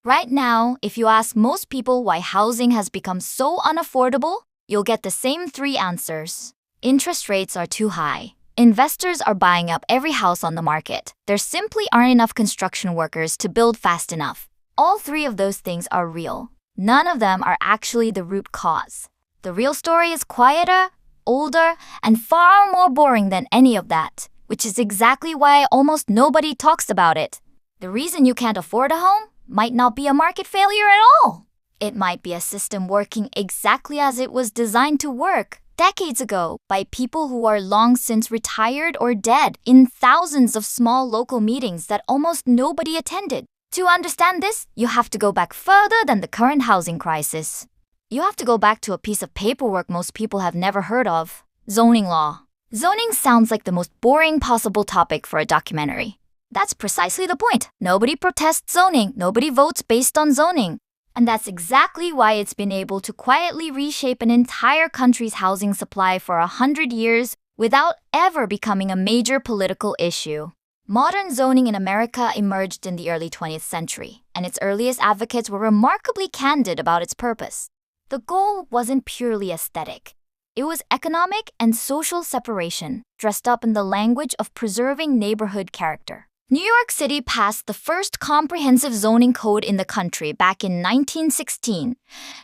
Right now, if you ask most people why housing has become so unaffordable, you'll get the same three answers. Interest rates are too high. Investors are buying up every house on the market. There simply aren't enough construction workers to build fast enough. All three of those things are real. None of them are actually the root cause. The real story is quieter, older, and far more boring than any of that, which is exactly why almost nobody talks about it. The reason you can't afford a home might not be a market failure at all. It might be a system working exactly as it was designed to work decades ago by people who are long since retired or dead in thousands of small local meetings that almost nobody attended. To understand this, you have to go back further than the current housing crisis. You have to go back to a piece of paperwork most people have never heard of: zoning law. Zoning sounds like the most boring possible topic for a documentary. That's precisely the point. Nobody protests zoning. Nobody votes based on zoning. And that's exactly why it's been able to quietly reshape an entire country's housing supply for 100 years without ever becoming a major political issue. Modern zoning in America emerged in the early 20th century, and its earliest advocates were remarkably candid about its purpose. The goal wasn't purely aesthetic. It was economic and social separation, dressed up in the language of preserving neighborhood character. New York City passed the first comprehensive zoning code in the country back in 1916,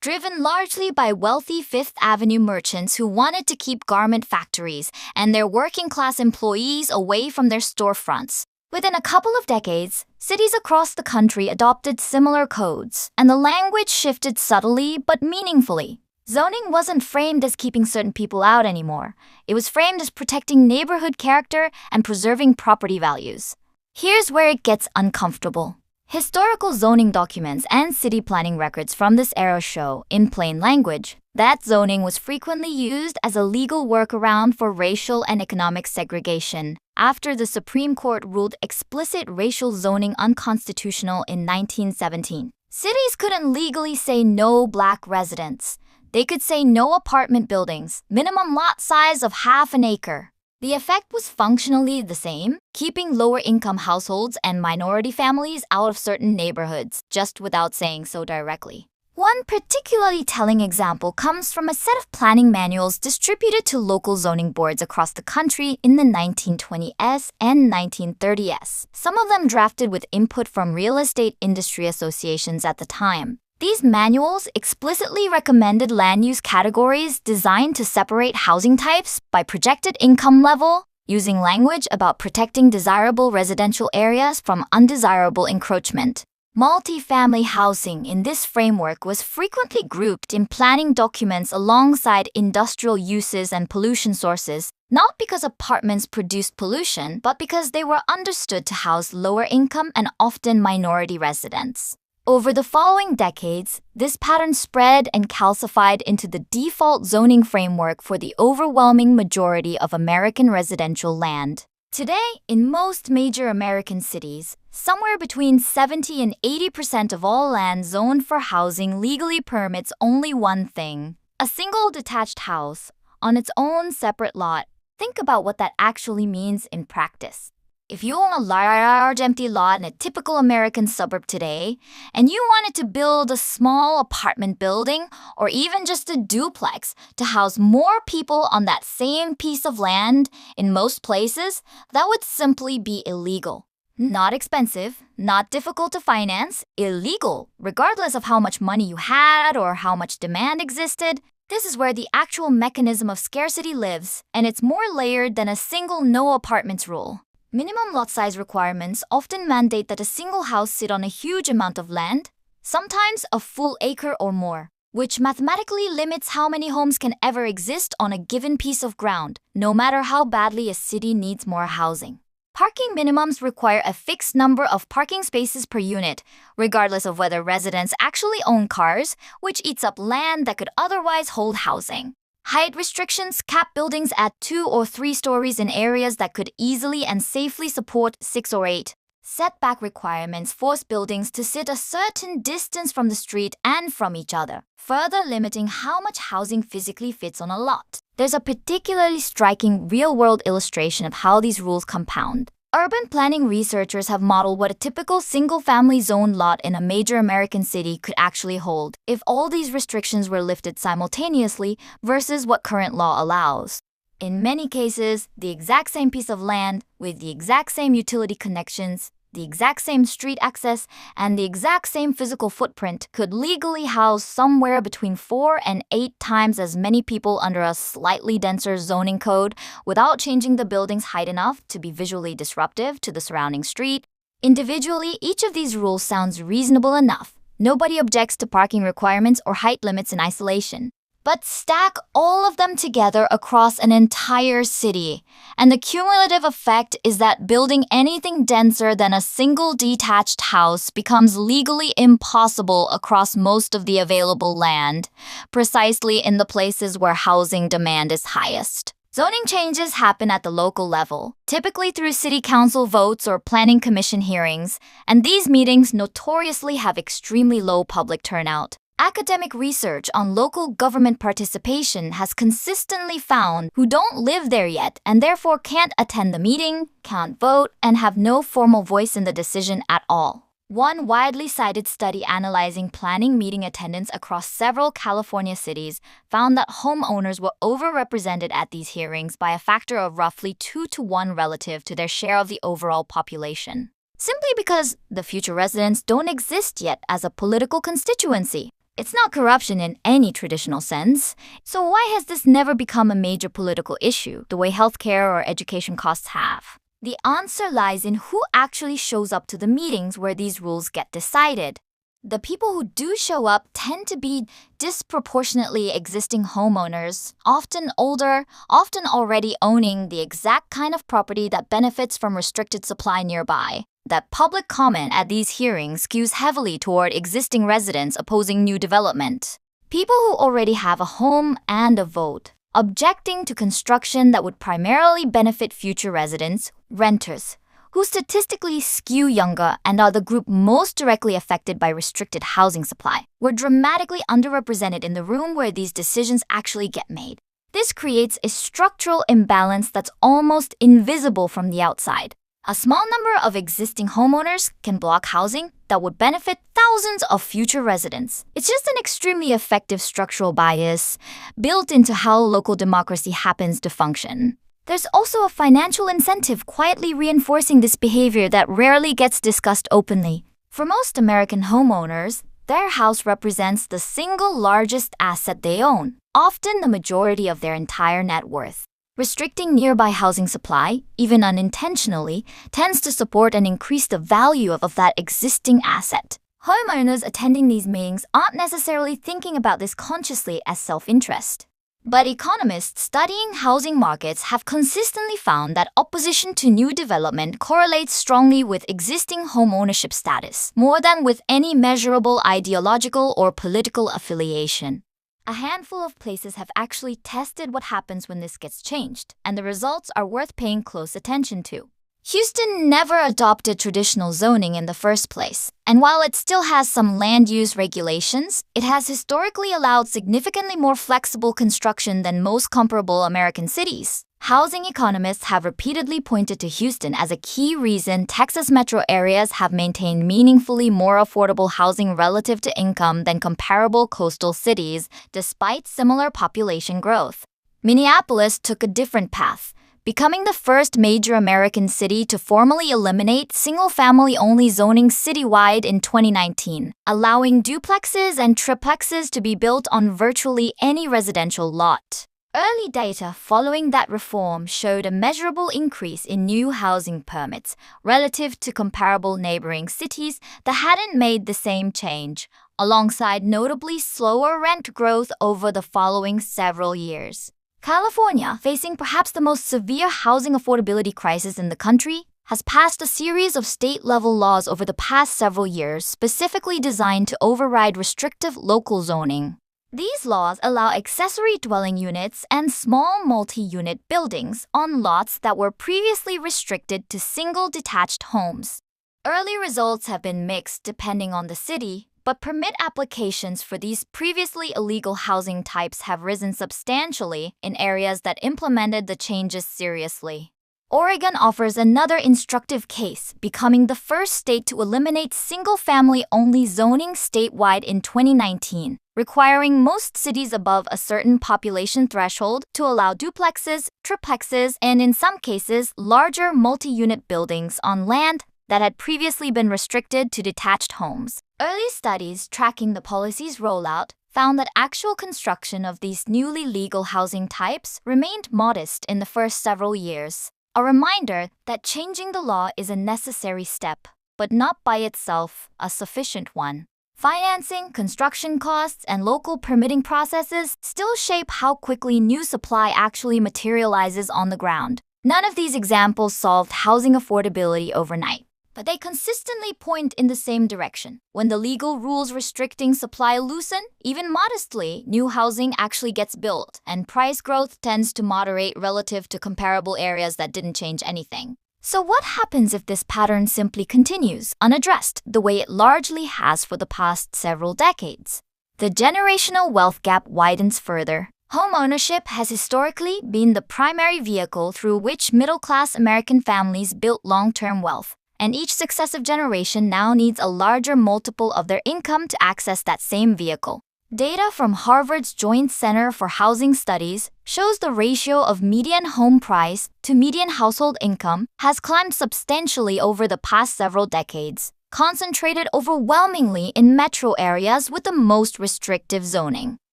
driven largely by wealthy Fifth Avenue merchants who wanted to keep garment factories and their working-class employees away from their storefronts. Within a couple of decades, cities across the country adopted similar codes, and the language shifted subtly but meaningfully. Zoning wasn't framed as keeping certain people out anymore. It was framed as protecting neighborhood character and preserving property values. Here's where it gets uncomfortable. Historical zoning documents and city planning records from this era show, in plain language, that zoning was frequently used as a legal workaround for racial and economic segregation after the Supreme Court ruled explicit racial zoning unconstitutional in 1917. Cities couldn't legally say no black residents. They could say no apartment buildings, minimum lot size of half an acre. The effect was functionally the same, keeping lower-income households and minority families out of certain neighborhoods, just without saying so directly. One particularly telling example comes from a set of planning manuals distributed to local zoning boards across the country in the 1920s and 1930s, some of them drafted with input from real estate industry associations at the time. These manuals explicitly recommended land use categories designed to separate housing types by projected income level, using language about protecting desirable residential areas from undesirable encroachment. Multi-family housing in this framework was frequently grouped in planning documents alongside industrial uses and pollution sources, not because apartments produced pollution, but because they were understood to house lower-income and often minority residents. Over the following decades, this pattern spread and calcified into the default zoning framework for the overwhelming majority of American residential land. Today, in most major American cities, somewhere between 70 and 80% of all land zoned for housing legally permits only one thing: a single detached house on its own separate lot. Think about what that actually means in practice. If you own a large empty lot in a typical American suburb today, and you wanted to build a small apartment building or even just a duplex to house more people on that same piece of land, in most places, that would simply be illegal. Not expensive, not difficult to finance, illegal, regardless of how much money you had or how much demand existed. This is where the actual mechanism of scarcity lives, and it's more layered than a single no apartments rule. Minimum lot size requirements often mandate that a single house sit on a huge amount of land, sometimes a full acre or more, which mathematically limits how many homes can ever exist on a given piece of ground, no matter how badly a city needs more housing. Parking minimums require a fixed number of parking spaces per unit, regardless of whether residents actually own cars, which eats up land that could otherwise hold housing. Height restrictions cap buildings at 2 or 3 stories in areas that could easily and safely support 6 or 8. Setback requirements force buildings to sit a certain distance from the street and from each other, further limiting how much housing physically fits on a lot. There's a particularly striking real-world illustration of how these rules compound. Urban planning researchers have modeled what a typical single-family zone lot in a major American city could actually hold if all these restrictions were lifted simultaneously versus what current law allows. In many cases, the exact same piece of land with the exact same utility connections, the exact same street access, and the exact same physical footprint could legally house somewhere between 4 and 8 times as many people under a slightly denser zoning code without changing the building's height enough to be visually disruptive to the surrounding street. Individually, each of these rules sounds reasonable enough. Nobody objects to parking requirements or height limits in isolation. But stack all of them together across an entire city, and the cumulative effect is that building anything denser than a single detached house becomes legally impossible across most of the available land, precisely in the places where housing demand is highest. Zoning changes happen at the local level, typically through city council votes or planning commission hearings, and these meetings notoriously have extremely low public turnout. Academic research on local government participation has consistently found who don't live there yet and therefore can't attend the meeting, can't vote, and have no formal voice in the decision at all. One widely cited study analyzing planning meeting attendance across several California cities found that homeowners were overrepresented at these hearings by a factor of roughly 2 to 1 relative to their share of the overall population, simply because the future residents don't exist yet as a political constituency. It's not corruption in any traditional sense, so why has this never become a major political issue, the way healthcare or education costs have? The answer lies in who actually shows up to the meetings where these rules get decided. The people who do show up tend to be disproportionately existing homeowners, often older, often already owning the exact kind of property that benefits from restricted supply nearby. That public comment at these hearings skews heavily toward existing residents opposing new development. People who already have a home and a vote, objecting to construction that would primarily benefit future residents, renters, who statistically skew younger and are the group most directly affected by restricted housing supply, were dramatically underrepresented in the room where these decisions actually get made. This creates a structural imbalance that's almost invisible from the outside. A small number of existing homeowners can block housing that would benefit thousands of future residents. It's just an extremely effective structural bias built into how local democracy happens to function. There's also a financial incentive quietly reinforcing this behavior that rarely gets discussed openly. For most American homeowners, their house represents the single largest asset they own, often the majority of their entire net worth. Restricting nearby housing supply, even unintentionally, tends to support and increase the value of that existing asset. Homeowners attending these meetings aren't necessarily thinking about this consciously as self-interest. But economists studying housing markets have consistently found that opposition to new development correlates strongly with existing home ownership status, more than with any measurable ideological or political affiliation. A handful of places have actually tested what happens when this gets changed, and the results are worth paying close attention to. Houston never adopted traditional zoning in the first place, and while it still has some land use regulations, it has historically allowed significantly more flexible construction than most comparable American cities. Housing economists have repeatedly pointed to Houston as a key reason Texas metro areas have maintained meaningfully more affordable housing relative to income than comparable coastal cities, despite similar population growth. Minneapolis took a different path, becoming the first major American city to formally eliminate single-family-only zoning citywide in 2019, allowing duplexes and triplexes to be built on virtually any residential lot. Early data following that reform showed a measurable increase in new housing permits relative to comparable neighboring cities that hadn't made the same change, alongside notably slower rent growth over the following several years. California, facing perhaps the most severe housing affordability crisis in the country, has passed a series of state-level laws over the past several years specifically designed to override restrictive local zoning. These laws allow accessory dwelling units and small multi-unit buildings on lots that were previously restricted to single detached homes. Early results have been mixed depending on the city, but permit applications for these previously illegal housing types have risen substantially in areas that implemented the changes seriously. Oregon offers another instructive case, becoming the first state to eliminate single-family-only zoning statewide in 2019, requiring most cities above a certain population threshold to allow duplexes, triplexes, and in some cases, larger multi-unit buildings on land that had previously been restricted to detached homes. Early studies tracking the policy's rollout found that actual construction of these newly legal housing types remained modest in the first several years. A reminder that changing the law is a necessary step, but not by itself a sufficient one. Financing, construction costs, and local permitting processes still shape how quickly new supply actually materializes on the ground. None of these examples solved housing affordability overnight, but they consistently point in the same direction. When the legal rules restricting supply loosen, even modestly, new housing actually gets built, and price growth tends to moderate relative to comparable areas that didn't change anything. So what happens if this pattern simply continues, unaddressed, the way it largely has for the past several decades? The generational wealth gap widens further. Home ownership has historically been the primary vehicle through which middle-class American families built long-term wealth, and each successive generation now needs a larger multiple of their income to access that same vehicle. Data from Harvard's Joint Center for Housing Studies shows the ratio of median home price to median household income has climbed substantially over the past several decades, concentrated overwhelmingly in metro areas with the most restrictive zoning.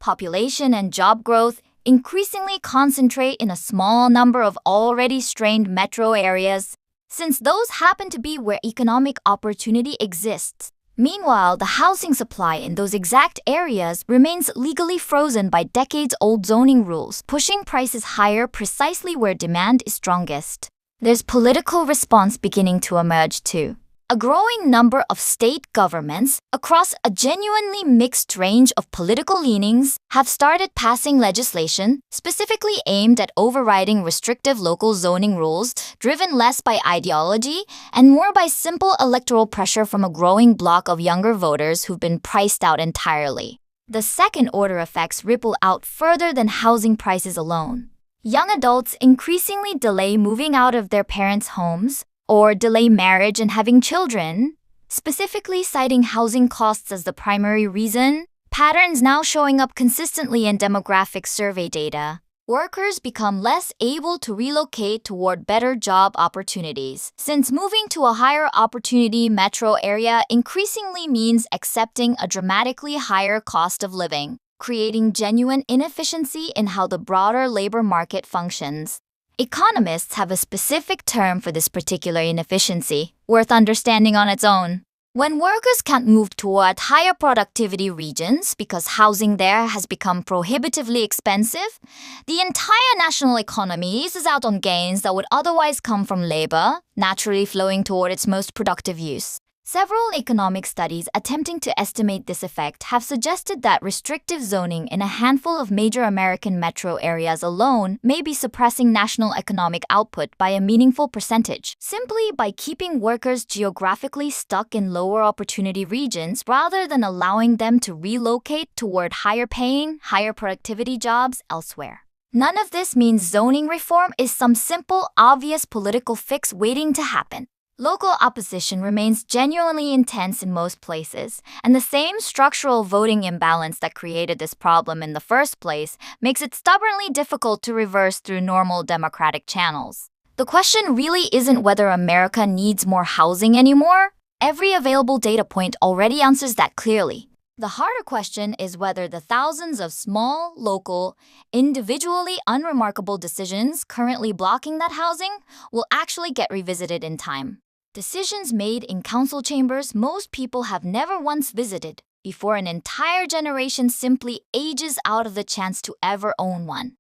Population and job growth increasingly concentrate in a small number of already strained metro areas, since those happen to be where economic opportunity exists. Meanwhile, the housing supply in those exact areas remains legally frozen by decades-old zoning rules, pushing prices higher precisely where demand is strongest. There's political response beginning to emerge too. A growing number of state governments across a genuinely mixed range of political leanings have started passing legislation specifically aimed at overriding restrictive local zoning rules, driven less by ideology and more by simple electoral pressure from a growing bloc of younger voters who've been priced out entirely. The second-order effects ripple out further than housing prices alone. Young adults increasingly delay moving out of their parents' homes, or delay marriage and having children, specifically citing housing costs as the primary reason, patterns now showing up consistently in demographic survey data. Workers become less able to relocate toward better job opportunities, since moving to a higher opportunity metro area increasingly means accepting a dramatically higher cost of living, creating genuine inefficiency in how the broader labor market functions. Economists have a specific term for this particular inefficiency, worth understanding on its own. When workers can't move toward higher productivity regions because housing there has become prohibitively expensive, the entire national economy loses out on gains that would otherwise come from labor, naturally flowing toward its most productive use. Several economic studies attempting to estimate this effect have suggested that restrictive zoning in a handful of major American metro areas alone may be suppressing national economic output by a meaningful percentage, simply by keeping workers geographically stuck in lower opportunity regions rather than allowing them to relocate toward higher paying, higher productivity jobs elsewhere. None of this means zoning reform is some simple, obvious political fix waiting to happen. Local opposition remains genuinely intense in most places, and the same structural voting imbalance that created this problem in the first place makes it stubbornly difficult to reverse through normal democratic channels. The question really isn't whether America needs more housing anymore. Every available data point already answers that clearly. The harder question is whether the thousands of small, local, individually unremarkable decisions currently blocking that housing will actually get revisited in time. Decisions made in council chambers most people have never once visited before an entire generation simply ages out of the chance to ever own one.